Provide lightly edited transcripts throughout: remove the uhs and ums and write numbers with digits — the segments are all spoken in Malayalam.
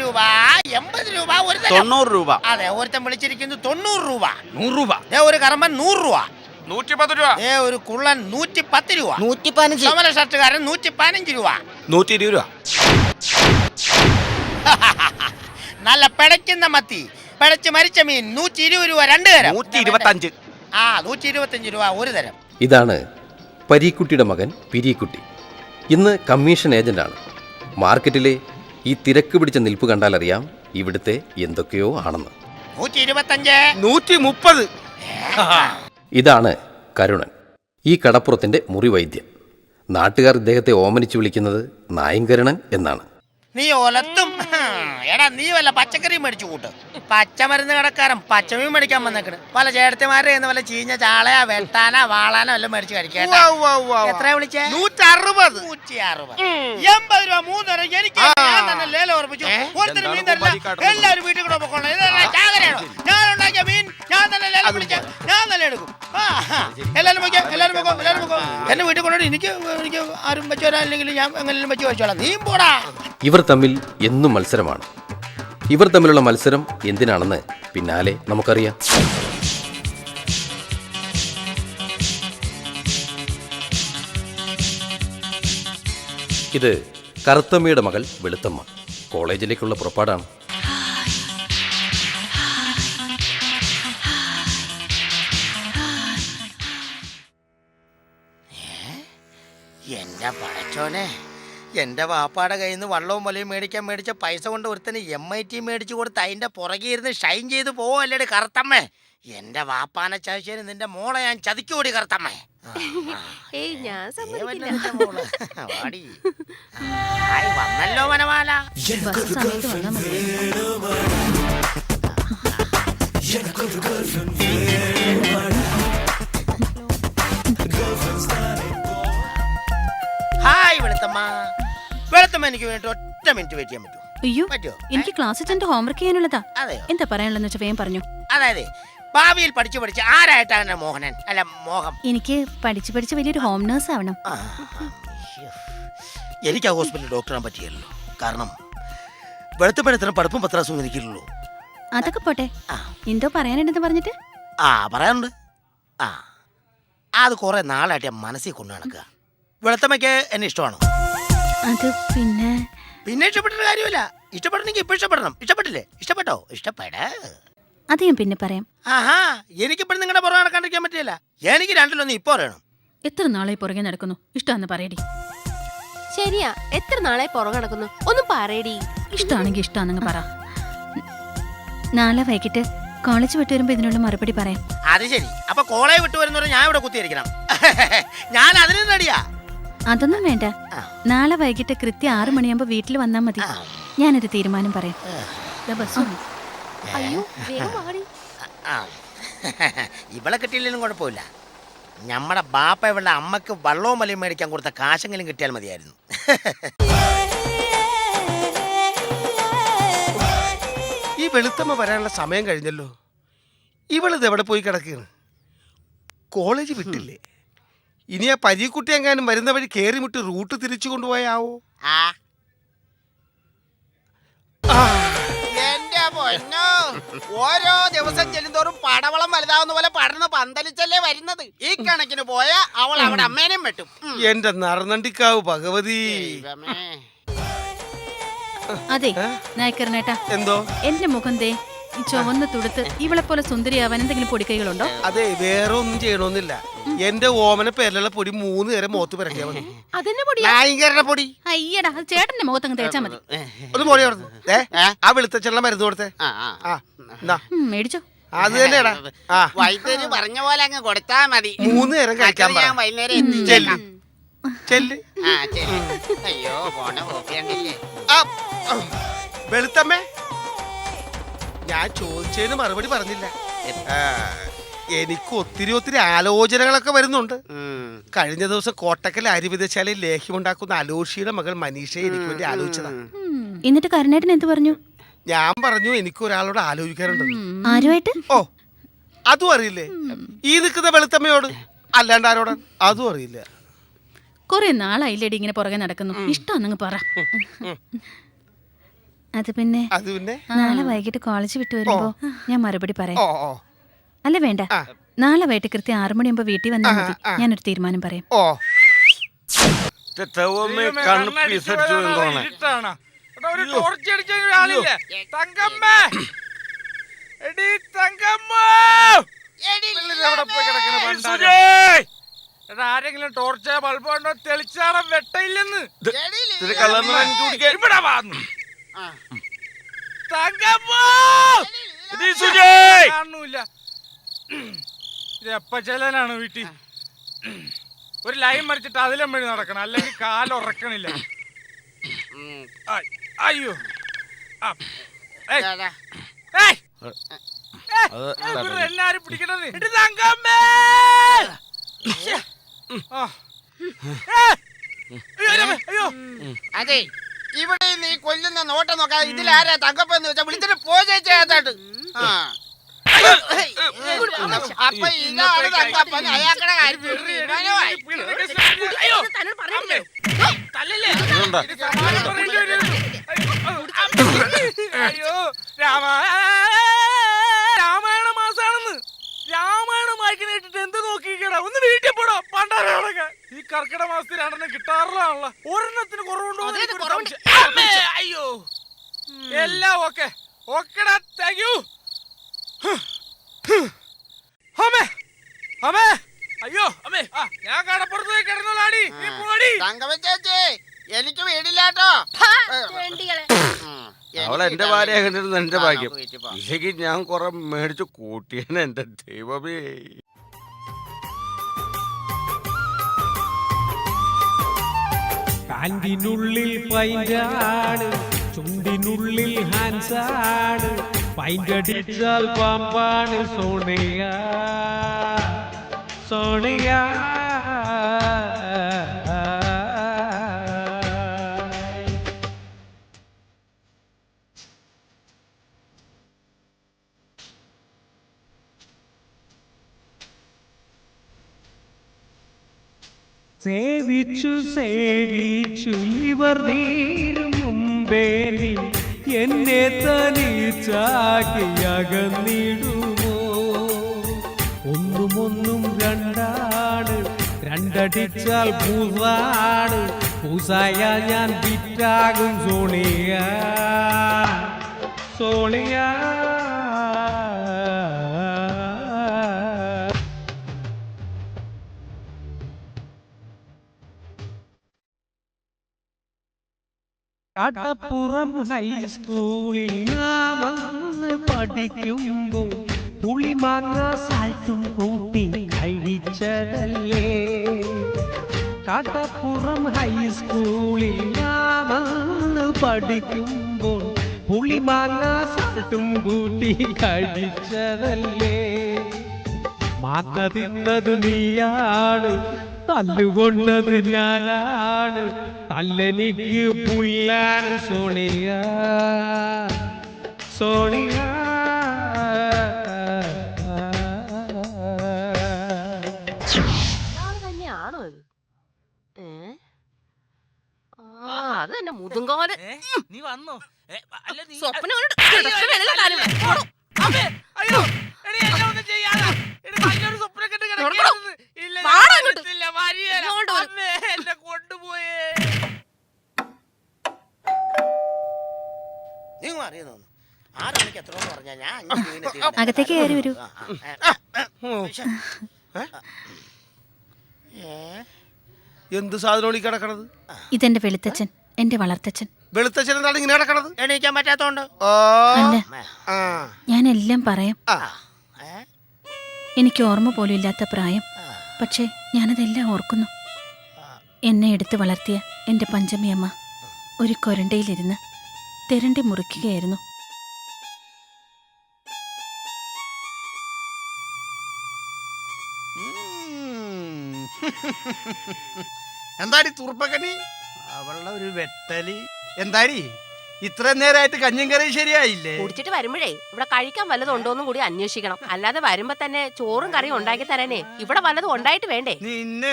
രൂപ, 80 രൂപ, 90 രൂപ. അതെ, ഒരുത്തൻ വിളിച്ചിരിക്കുന്നു 90 രൂപ. 100 രൂപ. ഒരു കറമ്പൻ 100 രൂപ. 110 രൂപ. ഒരു കുള്ളൻ 110 രൂപ. 115. സമര ഷർട്ടുകാരൻ 115 രൂപ. 120 രൂപ. നല്ല പിടയ്ക്കുന്ന മത്തി, പിടച്ച് മരിച്ച മീൻ 120 രൂപ 2 തരം. 125. 125 രൂപ 1 തരം. ഇതാണ് പരീക്കുട്ടിയുടെ മകൻ പിരീക്കുട്ടി. ഇന്ന് കമ്മീഷൻ ഏജന്റാണ്. മാർക്കറ്റിലെ ഈ തിരക്ക് പിടിച്ച നിൽപ്പ് കണ്ടാലറിയാം ഇവിടുത്തെ എന്തൊക്കെയോ ആണെന്ന്. 125. 130. ഇതാണ് കരുണൻ, ഈ കടപ്പുറത്തിൻ്റെ മുറിവൈദ്യൻ. നാട്ടുകാർ ഇദ്ദേഹത്തെ ഓമനിച്ചു വിളിക്കുന്നത് നായങ്കരണൻ എന്നാണ്. നീ ഒലത്തും. എടാ, നീ വല്ല പച്ചക്കറിയും മേടിച്ചു കൂട്ട്. പച്ചമരുന്ന് കടക്കാരൻ പച്ചമീൻ മേടിക്കാൻ വന്നേക്കണ്. പല ചേട്ടത്തിമാരുടെ വല്ല ചീഞ്ഞ ചാളയാ, വെട്ടാന, വാളാനോ എല്ലാം മേടിച്ച് കഴിക്കാം. എത്ര വിളിച്ചേ? 160. 160. 80 രൂപ 3 തരം. എനിക്ക് ഞാൻ തന്നെ ലേലം ഉറപ്പിച്ചു. ഒരുത്തരും മീൻ തരില്ല. എല്ലാവരും വീട്ടിൽ കൂടെ പൊക്കോളാം. ഇതെല്ലാം ചാകരയാണോ? ഞാൻ ഉണ്ടാക്കിയ മീൻ ഞാൻ തന്നെ ലേലം പിടിച്ച ഞാൻ തന്നെ എടുക്കും. എല്ലാവരും പൊക്കോ, എല്ലാവരും പൊക്കോ, എല്ലാവരും പൊക്കോ. എന്നെ വീട്ടിൽ കൊണ്ടുപോയി എനിക്ക് ആരും വെച്ച് വരാനില്ലെങ്കിൽ ഞാൻ എങ്ങനെയും വെച്ച് കഴിച്ചോളാം. നീ പോടാ. ഇവർ തമ്മിൽ എന്നും മത്സരമാണ്. ഇവർ തമ്മിലുള്ള മത്സരം എന്തിനാണെന്ന് പിന്നാലെ നമുക്കറിയാം. ഇത് കറുത്തമ്മയുടെ മകൾ വെളുത്തമ്മ. കോളേജിലേക്കുള്ള പുറപ്പാടാണ്. എന്റെ പടച്ചോനെ, എന്റെ വാപ്പാടെ കയ്യിൽ നിന്ന് വള്ളവും വലയും മേടിച്ച പൈസ കൊണ്ട് ഒരുത്തന് MIT മേടിച്ചു കൊടുത്ത് അതിന്റെ പുറകെ ഇരുന്ന് ഷൈൻ ചെയ്ത് പോവല്ലേടി കറുത്തമ്മേ. എന്റെ വാപ്പാനെ ചതിച്ചതിന് നിന്റെ മോളെ ഞാൻ ചതിക്കൂടി കറുത്തമ്മേ. വന്നല്ലോ വനമാല. ഹായ് വെളുത്തമ്മ. വെളുത്തമ്മ, എനിക്ക് വേണ്ടി 1 മിനിറ്റ് വെയിറ്റ് ചെയ്യാൻ പറ്റുമോ? അയ്യോ, പറ്റുമോ? എനിക്ക് ക്ലാസ്സിൽ ചെന്ന് ഹോംവർക്ക് ചെയ്യാനുള്ളതാ. അതെയോ? എന്താ പറയാനുള്ളതെന്ന് വെച്ചാൽ വേഗം പറഞ്ഞു. അതായത് ഭാവിയിൽ പഠിച്ച് ആരായിട്ടാണ് മോഹനൻ അല്ല മോഹം? എനിക്ക് പഠിച്ച് വലിയൊരു ഹോം നേഴ്സ് ആവണം. എനിക്ക് ആ ഹോസ്പിറ്റലിൽ ഡോക്ടറാൻ പറ്റിയല്ലോ. കാരണം വെളുത്തപ്പഴത്തിന് പഠിപ്പും പത്രാസും എനിക്കില്ലല്ലോ. അതൊക്കെ പോട്ടെ, എന്തോ പറയാനുണ്ടെന്ന് പറഞ്ഞിട്ട്. പറയാനുണ്ട്. അത് കുറെ നാളായിട്ട് ഞാൻ മനസ്സിൽ കൊണ്ടു നടക്കുക. വെളുത്തമ്മയ്ക്ക് എന്നെ ഇഷ്ടമാണോ? അത് പിന്നെ ഇഷ്ടപ്പെട്ടിട്ട് കാര്യമില്ല. ഇഷ്ടപ്പെടണമെങ്കിൽ ഇപ്പൊ ഇഷ്ടപ്പെടണം. ഇഷ്ടപ്പെട്ടില്ലേ? ഇഷ്ടപ്പെട്ടോ? അത് ഞാൻ പിന്നെ പറയാം. എനിക്കിപ്പോഴും നിങ്ങളുടെ പുറകെ നടക്കാണ്ടിരിക്കാൻ പറ്റില്ല. എനിക്ക് രണ്ടിലൊന്നും ഇപ്പൊ അറിയണം. എത്ര നാളായി പുറകെ നടക്കുന്നു? ഇഷ്ടമാണെന്ന് പറയടി. ശരിയാ, എത്ര നാളെ പുറകെ നടക്കുന്നു? ഒന്നും പറയടി. ഇഷ്ടമാണെങ്കിൽ ഇഷ്ടമാണെന്ന് പറ. നാളെ വൈകിട്ട് കോളേജ് വിട്ടു വരുമ്പോ ഇതിനുള്ള മറുപടി പറയാം. അത് ശരി. അപ്പൊ കോളേജ് വിട്ടു വരുന്നവരെ ഞാൻ ഇവിടെ കുത്തിയിരിക്കണം. ഞാൻ അതിന് റെഡിയാ. അതൊന്നും വേണ്ട. നാളെ വൈകിട്ട് കൃത്യം 6 മണിയാകുമ്പോ വീട്ടിൽ വന്നാൽ മതി. ഞാനൊരു തീരുമാനം പറയാം. ഇവളെ കിട്ടിയില്ലെങ്കിലും കുഴപ്പമില്ല. നമ്മുടെ ബാപ്പ ഇവളുടെ അമ്മക്ക് വള്ളവും മലയും മേടിക്കാൻ കൊടുത്ത കാശെങ്കിലും കിട്ടിയാൽ മതിയായിരുന്നു. ഈ വെളുത്തമ്മ വരാനുള്ള സമയം കഴിഞ്ഞല്ലോ. ഇവളിത് എവിടെ പോയി കിടക്കുകയാണ്? കോളേജ് വിട്ടില്ലേ? ഇനി ആ പരീക്കുട്ടി എങ്ങാനും വരുന്ന വഴി കേറി മുട്ടി റൂട്ട് തിരിച്ചു കൊണ്ടുപോയാവോ? എന്റെ പൊന്നോ, ഓരോ ദിവസം ചെല്ലുന്തോറും പടവളം വലുതാവുന്ന പോലെ പടർന്ന് പന്തലിച്ചല്ലേ വരുന്നത്. ഈ കണക്കിന് പോയാ അവൾ അവിടെ അമ്മേനെയും വെട്ടും. എന്റെ നറുനണ്ടിക്കാവ് ഭഗവതി. അതെ നായക്കറിനേട്ടാ, എന്തോ എന്റെ മുഖം ദേ ഈ ചുവന്ന തുടുത്ത് ഇവളെ പോലെ സുന്ദരിയാവാൻ എന്തെങ്കിലും പൊടിക്കൈകളുണ്ടോ? അതെ, വേറെ ഒന്നും ചെയ്യണമെന്നില്ല. എന്റെ ഓമന പേരിലുള്ള പൊടി 3 നേരം മുഖത്ത് പിറക്കിയാ മതി. പൊടി. അയ്യടാ, അത് ചേട്ടന്റെ മുഖത്തങ്ങ് തേച്ചാ മതി. ഒന്ന് പൊടി കൊടുത്ത് ആ വെളുത്തച്ചെള്ള മരുന്ന് കൊടുത്തേ. മേടിച്ചോ? അത് തന്നെയാടാ. വൈദ്യുതി പറഞ്ഞ പോലെ അങ്ങ് കൊടുത്താ മതി. 3 നേരം കഴിക്കാൻ വൈകുന്നേരം ചെല്ല്. അയ്യോ, പോണ പോക്കിയാണ്ടില്ലേ. വെളുത്തമ്മേ, ഞാൻ ചോദിച്ചതിന് മറുപടി പറഞ്ഞില്ല. എനിക്ക് ഒത്തിരി ആലോചനകളൊക്കെ വരുന്നുണ്ട്. കഴിഞ്ഞ ദിവസം കോട്ടക്കൽ അരിവിതശാലയിൽ ലേഹ്യമുണ്ടാക്കുന്ന അലോഷിയുടെ മകൾ മനീഷയെ എനിക്ക് വേണ്ടി ആലോചിച്ചതാ. എന്നിട്ട് കരുണേട്ടൻ എന്ത് പറഞ്ഞു? ഞാൻ പറഞ്ഞു എനിക്ക് ഒരാളോട് ആലോചിക്കാനുണ്ട്. ആരുമായിട്ട്? ഓ, അതും അറിയില്ലേ? ഈ നിൽക്കുന്ന വെളുത്തമ്മയോട്. അല്ലാണ്ട് ആരോടാ? അതും അറിയില്ല. കൊറേ നാളായില്ലേടി ഇങ്ങനെ പുറകെ നടക്കുന്നു. ഇഷ്ടമാണെന്ന് പറ. അത് പിന്നെ അത് പിന്നെ നാളെ വൈകിട്ട് കോളേജ് വിട്ടു വരുമ്പോ ഞാൻ മറുപടി പറയാം. ഓ ഓ അല്ല വേണ്ട, നാളെ വൈകിട്ട് കൃത്യം 6 മണിയാകുമ്പോ വീട്ടിൽ വന്നാൽ മതി. ഞാനൊരു തീരുമാനം പറയാം. ഓ ആരെങ്കിലും ടോർച്ച് ബൾബ് കൊണ്ടോ തെളിച്ചാണോ വെട്ടയില്ലെന്ന് കാണൂല. ഇത് എപ്പ ചെല്ലാനാണ് വീട്ടിൽ? ഒരു ലൈൻ മറിച്ചിട്ട് അതിലും വഴി നടക്കണം, അല്ലെങ്കിൽ കാലുറക്കണില്ല. അയ്യോ എല്ലാരും പിടിക്കണത്. അതെ, ഇവിടെ നീ കൊല്ലുന്ന നോട്ടം നോക്കാം. ഇതിലാരാ തങ്കപ്പെന്ന് വെച്ചാ വിളിച്ചിട്ട് പോചേച്ചാട്ട്. അപ്പൊ ഇതാണ് തങ്കപ്പൻ. അയാളുടെ കാര്യം അയ്യോ രാമായണ മാസാണെന്ന്. രാമായണം വായിക്കണേറ്റിട്ട് എന്ത് നോക്കിക്കടാ? ഒന്ന് വീട്ടിൽ പോടാ പണ്ടാരൊക്കെ. ഈ കർക്കിടക മാസത്തിൽ 2 കിട്ടാറിലാണല്ലോ. ഒരെണ്ണത്തിന് കുറവുണ്ടോ? അയ്യോ എല്ലാം ഓക്കെ ഓക്കെടാ. Thank you. അമ്മേ അമ്മേ അയ്യോ അമ്മേ, ഞാൻ കടപ്പുറത്ത് പോയി കിടന്നോളാടി. തങ്കവച്ചേച്ചി, എനിക്ക് വീടില്ലാട്ടോ. അവളെ എന്റെ ഭാര്യ കണ്ടിരുന്നു എന്റെ ഭാഗ്യം. ഇല്ലെങ്കിൽ ഞാൻ കുറെ മേടിച്ചു കൂട്ടിയേനെ. എന്റെ ദൈവമേ. പാന്റിനുള്ളിൽ പൈന്റാണ്, ചുണ്ടിനുള്ളിൽ ഹാൻസാണ്, പൈന്റടിച്ചാൽ പാമ്പാണ് സോണിയ സോണിയ. സേവിച്ചു സേവിച്ചു ഇവർ നീരും മുമ്പേ നീ എന്നെ തനിച്ചാക്കി അകന്നിടുമോ? ഒന്നും രണ്ടാണ്, രണ്ടടിച്ചാൽ പൂസാണ്, പൂസായ ഞാൻ വിറ്റാകും സോണിയ സോണിയ. കടപ്പുറം ഹൈസ്കൂളിൽ നാമന്ന് പഠിക്കുമ്പോൾ പുളിമാങ്ങ സാൽത്തും കൂട്ടി കഴിച്ചതല്ലേ? കടപ്പുറം ഹൈസ്കൂളിൽ നാമന്ന് പഠിക്കുമ്പോൾ പുളിമാങ്ങ സാൽത്തും കൂട്ടി കഴിച്ചതല്ലേ? മാങ്ങ തിന്നത് നീയാണ്, തല്ലുകൊണ്ടത് ഞാനാണ്, തല്ലെനിക്ക് പുല്ലാണ് സോണിയ സോണിയ. തന്നെയാണോ ഇത്? അത് തന്നെ മുതുങ്കോല്. നീ വന്നോ? സ്വപ്നം അയ്യോ എടി എന്നെ ഒന്നും ചെയ്യാതെ. എടി നല്ലൊരു സ്വപ്നം കണ്ട് കിടക്കുകയായിരുന്നു. ഇല്ല എന്നെ കൊണ്ടുപോയേ. നീ അറിയുന്നു 6 മണിക്ക് എത്ര പറഞ്ഞാ ഞാൻ അകത്തേക്ക് കയറി വരൂ. എന്ത് സാധനം കിടക്കണത്? ഇതെന്റെ വെളുത്തച്ഛൻ, എന്റെ വളർത്തച്ഛൻ. വെളുത്തച്ഛൻ എന്താണ് ഇങ്ങനെ കിടക്കണത്? എണീക്കാൻ പറ്റാത്തോണ്ട്. അല്ല, ആ ഞാനെല്ലാം പറയാം. ആ എനിക്ക് ഓർമ്മ പോലും ഇല്ലാത്ത പ്രായം, പക്ഷേ ഞാനതെല്ലാം ഓർക്കുന്നു. എന്നെ എടുത്ത് വളർത്തിയ എൻ്റെ പഞ്ചമിയമ്മ ഒരു കൊരണ്ടയിലിരുന്ന് തെരണ്ടി മുറിക്കുകയായിരുന്നു. എന്താടി തുറുപ്പക്കനി? അവളുടെ ഒരു വെട്ടലി. എന്താടി ഇത്രയും നേരമായിട്ട് കഞ്ഞിയും കറിയും ശരിയായില്ലേ? കുടിച്ചിട്ട് വരുമ്പോഴേ ഇവിടെ കഴിക്കാൻ വല്ലതും ഉണ്ടോന്നും കൂടി അന്വേഷിക്കണം. അല്ലാതെ വരുമ്പോ തന്നെ ചോറും കറിയും ഉണ്ടാക്കി തരാനേ ഇവിടെ വല്ലതും ഉണ്ടായിട്ട് വേണ്ടേ? നിന്നെ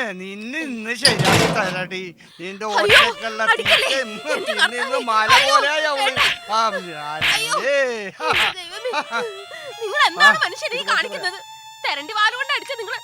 ഇന്ന് ശരിയാക്കി തരാടി. നിന്റെ ഒറ്റക്കുള്ള അടിക്കല്ലേ? തീറ്റ എന്റെ തിന്ന് കർത്താവേ. മല പോലെയായി അവള്. നിങ്ങൾ എന്താണ് മനുഷ്യരെ കാണിക്കുന്നത്? തെരണ്ടി വാലുകൊണ്ട് അടിച്ച നിങ്ങൾ